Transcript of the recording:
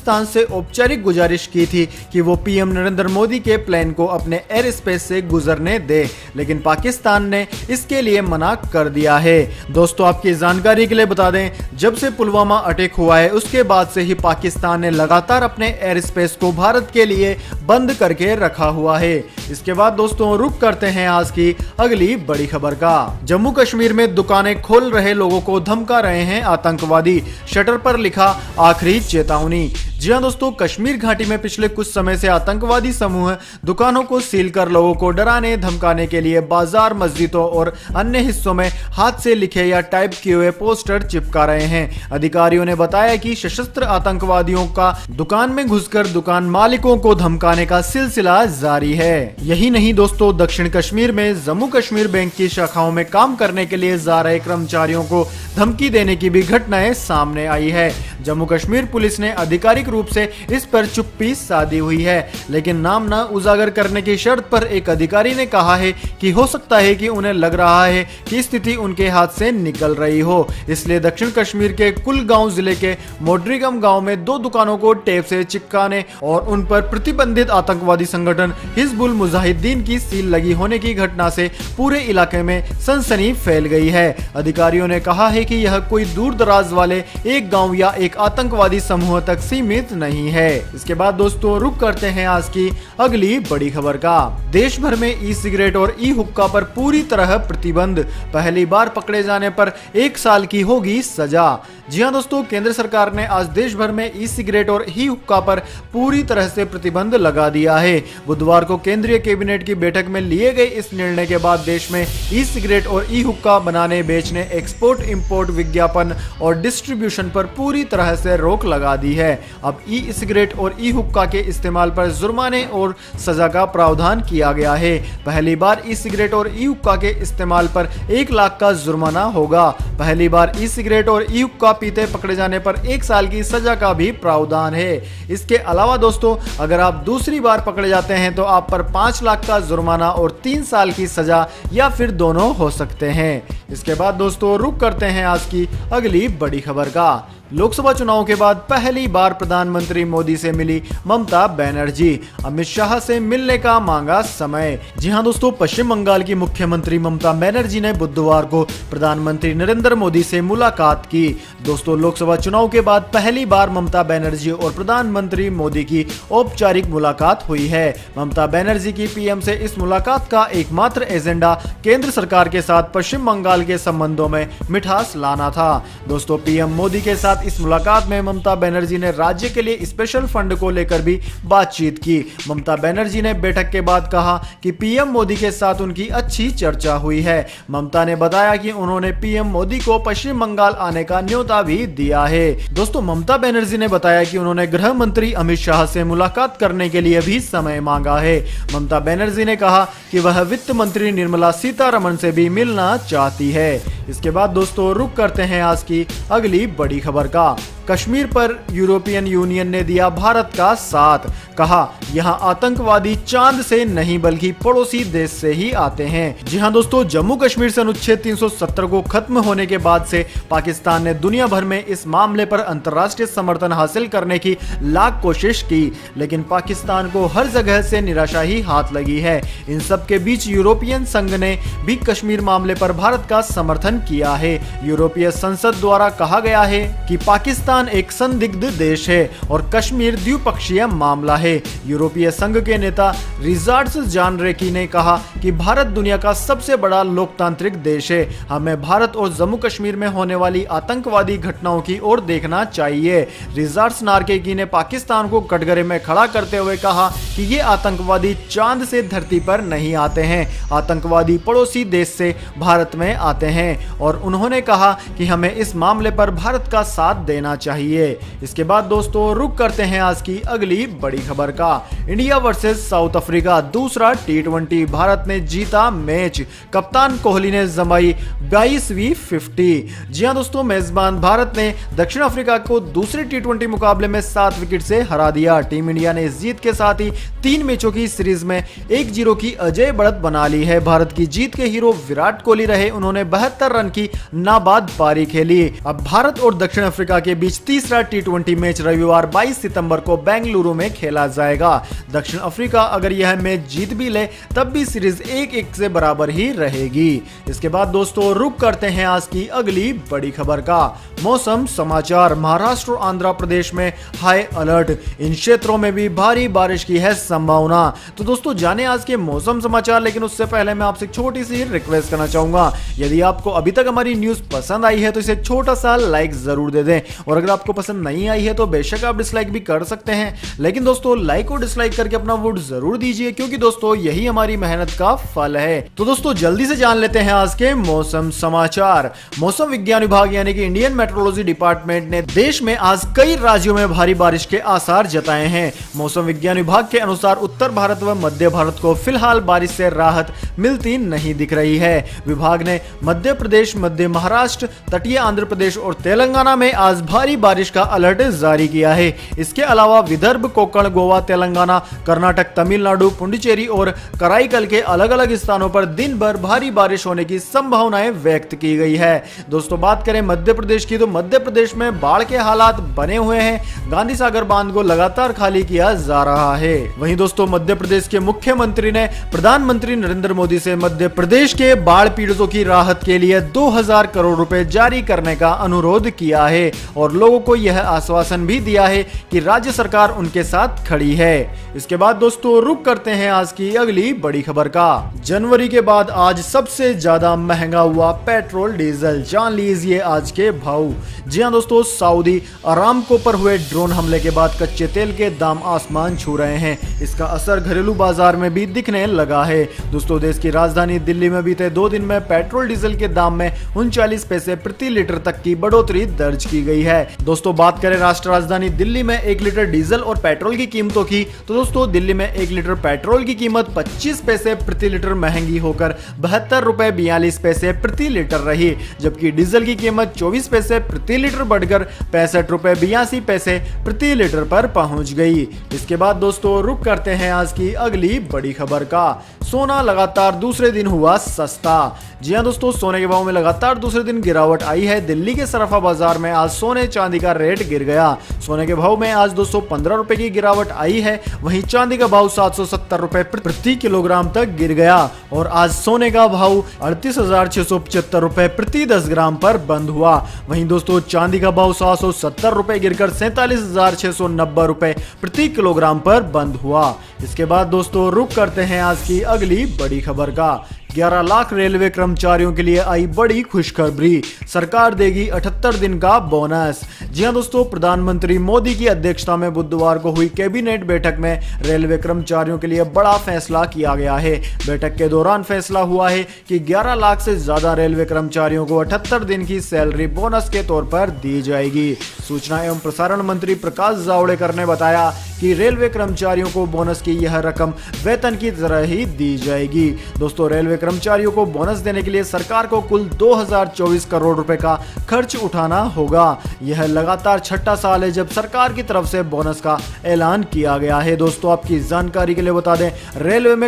पाकिस्तान से औपचारिक गुजारिश की थी कि वो पीएम नरेंद्र मोदी के प्लेन को अपने एयर स्पेस से गुजरने दे, लेकिन पाकिस्तान ने इसके लिए मना कर दिया है। दोस्तों, आपकी जानकारी के लिए बता दें, जब से पुलवामा अटैक हुआ है उसके बाद से ही पाकिस्तान ने लगातार अपने एयर स्पेस को भारत के लिए बंद करके रखा हुआ है। इसके बाद दोस्तों रुक करते हैं आज की अगली बड़ी खबर का। जम्मू कश्मीर में दुकानें खोल रहे लोगों को धमका रहे हैं आतंकवादी, शटर पर लिखा आखिरी चेतावनी। जी हां दोस्तों, कश्मीर घाटी में पिछले कुछ समय से आतंकवादी समूह दुकानों को सील कर लोगों को डराने धमकाने के लिए बाजार, मस्जिदों और अन्य हिस्सों में हाथ से लिखे या टाइप किए हुए पोस्टर चिपका रहे हैं। अधिकारियों ने बताया कि सशस्त्र आतंकवादियों का दुकान में घुसकर दुकान मालिकों को धमकाने का सिलसिला जारी है। यही नहीं दोस्तों, दक्षिण कश्मीर में जम्मू कश्मीर बैंक की शाखाओं में काम करने के लिए जा रहे कर्मचारियों को धमकी देने की भी घटनाएं सामने आई है। जम्मू कश्मीर पुलिस ने आधिकारिक रूप से इस पर चुप्पी साधी हुई है, लेकिन नाम न उजागर करने की शर्त पर एक अधिकारी ने कहा है कि हो सकता है कि उन्हें लग रहा है कि स्थिति उनके हाथ से निकल रही हो, इसलिए दक्षिण कश्मीर के कुलगांव जिले के मोड्रीगम गांव में 2 दुकानों को टेप से चिपकाने और उन पर प्रतिबंधित आतंकवादी संगठन हिजबुल मुजाहिदीन की सील लगी होने की घटना से पूरे इलाके में सनसनी फैल गई है। अधिकारियों ने कहा है कि यह कोई दूर दराज वाले एक गांव या एक आतंकवादी समूह तक सीमित नहीं है। इसके बाद दोस्तों रुक करते हैं आज की अगली बड़ी खबर का। देश भर में ई सिगरेट और ई हुक्का पर पूरी तरह प्रतिबंध, पहली बार पकड़े जाने पर 1 साल की होगी सजा। जी हां दोस्तों, केंद्र सरकार ने आज देश भर में ई सिगरेट और ई हुक्का पर पूरी तरह से प्रतिबंध लगा दिया है। बुधवार को केंद्रीय कैबिनेट की बैठक में लिए गए इस निर्णय के बाद देश में ई सिगरेट और ई हुक्का बनाने, बेचने, एक्सपोर्ट, इंपोर्ट, विज्ञापन और डिस्ट्रीब्यूशन पर पूरी तरह से रोक लगा दी है। अब ई सिगरेट और ई हुक्का के इस्तेमाल पर जुर्माने और सजा का प्रावधान किया गया है। पहली बार ई सिगरेट और ई हुक्का के इस्तेमाल पर 1 लाख का जुर्माना होगा। पहली बार ई सिगरेट और ई हुक्का पीते पकड़े जाने पर 1 साल की सजा का भी प्रावधान है। इसके अलावा दोस्तों, अगर आप दूसरी बार पकड़े जाते हैं तो आप पर 5 लाख का जुर्माना और 3 साल की सजा या फिर दोनों हो सकते हैं। इसके बाद दोस्तों रुक करते हैं आज की अगली बड़ी खबर का। लोकसभा चुनाव के बाद पहली बार प्रधानमंत्री मोदी से मिली ममता बनर्जी, अमित शाह से मिलने का मांगा समय। जी हां दोस्तों, पश्चिम बंगाल की मुख्यमंत्री ममता बनर्जी ने बुधवार को प्रधानमंत्री नरेंद्र मोदी से मुलाकात की। दोस्तों, लोकसभा चुनाव के बाद पहली बार ममता बनर्जी और प्रधानमंत्री मोदी की औपचारिक मुलाकात हुई है। ममता बनर्जी की पीएम से इस मुलाकात का एकमात्र एजेंडा केंद्र सरकार के साथ पश्चिम बंगाल के संबंधों में मिठास लाना था। दोस्तों, पीएम मोदी के साथ इस मुलाकात में ममता बनर्जी ने राज्य के लिए स्पेशल फंड को लेकर भी बातचीत की। ममता बनर्जी ने बैठक के बाद कहा कि पीएम मोदी के साथ उनकी अच्छी चर्चा हुई है। ममता ने बताया कि उन्होंने पीएम मोदी को पश्चिम बंगाल आने का न्योता भी दिया है। दोस्तों, ममता बनर्जी ने बताया कि उन्होंने गृह मंत्री अमित शाह से मुलाकात करने के लिए भी समय मांगा है। ममता बनर्जी ने कहा कि वह वित्त मंत्री निर्मला सीतारमण से भी मिलना चाहती है। इसके बाद दोस्तों रुक करते हैं आज की अगली बड़ी खबर का। कश्मीर पर यूरोपियन यूनियन ने दिया भारत का साथ, कहा यहां आतंकवादी चांद से नहीं बल्कि पड़ोसी देश से ही आते हैं। जी हां दोस्तों, जम्मू कश्मीर से अनुच्छेद 370 को खत्म होने के बाद से पाकिस्तान ने दुनिया भर में इस मामले पर अंतर्राष्ट्रीय समर्थन हासिल करने की लाख कोशिश की, लेकिन पाकिस्तान को हर जगह से निराशा ही हाथ लगी है। इन सब के बीच यूरोपियन संघ ने भी कश्मीर मामले पर भारत का समर्थन किया है। यूरोपीय संसद द्वारा कहा गया है कि पाकिस्तान एक संदिग्ध देश है और कश्मीर द्विपक्षीय मामला है। यूरोपीय संघ के नेता रिचार्ड जानरेकी ने कहा कि भारत दुनिया का सबसे बड़ा लोकतांत्रिक देश है। हमें भारत और जम्मू कश्मीर में होने वाली आतंकवादी घटनाओं की ओर देखना चाहिए। रिचार्ड नारकेकी ने पाकिस्तान को कटघरे में खड़ा करते हुए कहा कि ये आतंकवादी चांद से धरती पर नहीं आते हैं, आतंकवादी पड़ोसी देश से भारत में आते हैं, और उन्होंने कहा कि हमें इस मामले पर भारत का साथ देना चाहिए। इसके बाद दोस्तों रुक करते हैं आज की अगली बड़ी खबर का। इंडिया वर्सेस साउथ अफ्रीका दूसरा T20, भारत ने जीता मैच, कप्तान कोहली ने जमाई 22वीं 50। जी हां दोस्तों, मेजबान भारत ने दक्षिण अफ्रीका को दूसरे T20 मुकाबले में 7 विकेट से हरा दिया। टीम इंडिया ने इस जीत के साथ ही 3 मैचों की सीरीज में 1-0 की अजय बढ़त बना ली है। भारत की जीत के हीरो विराट कोहली रहे, उन्होंने 72 रन की नाबाद पारी खेली। अब भारत और दक्षिण अफ्रीका के बीच तीसरा T20 मैच रविवार 22 सितंबर को बेंगलुरु में खेला जाएगा। दक्षिण अफ्रीका अगर यह मैच जीत भी ले तब भी सीरीज 1-1 से बराबर ही रहेगी। इसके बाद दोस्तों रुक करते हैं आज की अगली बड़ी खबर का। मौसम समाचार, महाराष्ट्र और आंध्र प्रदेश में हाई अलर्ट, इन क्षेत्रों में भी भारी बारिश की है संभावना। तो दोस्तों जाने आज के मौसम समाचार, लेकिन उससे पहले मैं आपसे छोटी सी रिक्वेस्ट करना चाहूंगा, यदि आपको अभी तक हमारी न्यूज पसंद आई है तो इसे एक छोटा सा लाइक जरूर दे दें, और अगर आपको पसंद नहीं आई है तो बेशक आप डिसलाइक भी कर सकते हैं, लेकिन दोस्तों लाइक और डिसलाइक करके अपना वोट जरूर दीजिए, क्योंकि दोस्तों यही हमारी मेहनत का फल है। तो दोस्तों जल्दी से जान लेते हैं आज के मौसम समाचार। मौसम विज्ञान विभाग यानी कि इंडियन मेट्रोलॉजी डिपार्टमेंट ने देश में आज कई राज्यों में भारी बारिश के आसार जताए हैं। मौसम विज्ञान विभाग के अनुसार उत्तर भारत व मध्य भारत को फिलहाल बारिश से राहत मिलती नहीं दिख रही है। विभाग ने मध्य प्रदेश, मध्य महाराष्ट्र, तटीय आंध्र प्रदेश और तेलंगाना में आज भारी बारिश का अलर्ट जारी किया है। इसके अलावा विदर्भ, कोंकण, गोवा, तेलंगाना, कर्नाटक, तमिलनाडु, पुडुचेरी और कराईकल के अलग अलग स्थानों पर दिन भर भारी बारिश होने की संभावनाएं व्यक्त की गई है। दोस्तों बात करें मध्य प्रदेश की, तो मध्य प्रदेश में बाढ़ के हालात बने हुए हैं। गांधी सागर बांध को लगातार खाली किया जा रहा है। वहीं दोस्तों मध्य प्रदेश के मुख्यमंत्री ने प्रधानमंत्री नरेंद्र मोदी से मध्य प्रदेश के बाढ़ पीड़ितों की राहत के लिए 2000 करोड़ रुपए जारी करने का अनुरोध किया है, और लोगों को यह आश्वासन भी दिया है कि राज्य सरकार उनके साथ खड़ी है। इसके बाद दोस्तों रुक करते हैं आज की अगली बड़ी खबर का। जनवरी के बाद आज सबसे ज्यादा महंगा हुआ पेट्रोल डीजल, जान लीजिए आज के भाव। जी हां दोस्तों, सऊदी अरामको पर हुए ड्रोन हमले के बाद कच्चे तेल के दाम आसमान छू रहे हैं। इसका असर घरेलू बाजार में भी दिखने लगा है। दोस्तों देश की राजधानी दिल्ली में बीते 2 दिन में पेट्रोल डीजल के दाम में 39 पैसे प्रति लीटर तक की बढ़ोतरी दर्ज की गई है। दोस्तों बात करें राष्ट्र राजधानी दिल्ली में 1 लीटर डीजल और पेट्रोल की कीमतों की, तो दोस्तों दिल्ली में 1 लीटर पेट्रोल की कीमत 25 पैसे प्रति लीटर महंगी होकर 72 रुपए 42 पैसे प्रति लीटर रही, जबकि डीजल की कीमत 24 पैसे प्रति लीटर बढ़कर 65 रुपए 82 पैसे प्रति लीटर पर पहुंच गई। इसके बाद दोस्तों रुक करते हैं आज की अगली बड़ी खबर का। सोना लगातार दूसरे दिन हुआ सस्ता। जी हां दोस्तों, सोने के भाव में लगातार दूसरे दिन गिरावट आई है। दिल्ली के सराफा बाजार में आज सोने चांदी का रेट गिर गया। सोने के भाव में आज 215 रुपए की गिरावट आई है। वहीं चांदी का भाव 770 रुपए प्रति किलोग्राम तक गिर गया, और आज सोने का भाव 38,675 रुपए प्रति 10 ग्राम पर बंद हुआ। वहीं दोस्तों चांदी का भाव 770 रुपए गिरकर 47,690 रुपए प्रति किलोग्राम पर बंद हुआ। इसके बाद दोस्तों रुक करते हैं आज की अगली बड़ी खबर का। 11 लाख रेलवे कर्मचारियों के लिए आई बड़ी खुशखबरी, सरकार देगी 78 दिन का बोनस। जी हां दोस्तों, प्रधानमंत्री मोदी की अध्यक्षता में बुधवार को हुई कैबिनेट बैठक में रेलवे कर्मचारियों के लिए बड़ा फैसला किया गया है। बैठक के दौरान फैसला हुआ है कि 11 लाख से ज्यादा रेलवे कर्मचारियों को 78 दिन की सैलरी बोनस के तौर पर दी जाएगी। सूचना एवं प्रसारण मंत्री प्रकाश जावड़ेकर ने बताया कि रेलवे कर्मचारियों को बोनस की यह रकम वेतन की तरह ही दी जाएगी। दोस्तों रेलवे कर्मचारियों को बोनस देने के लिए सरकार को कुल 2024 करोड़ रुपए का खर्च उठाना होगा। यह लगातार छठा साल है जब सरकार की तरफ से बोनस का ऐलान किया गया है। दोस्तों आपकी जानकारी के लिए बता दें, रेलवे में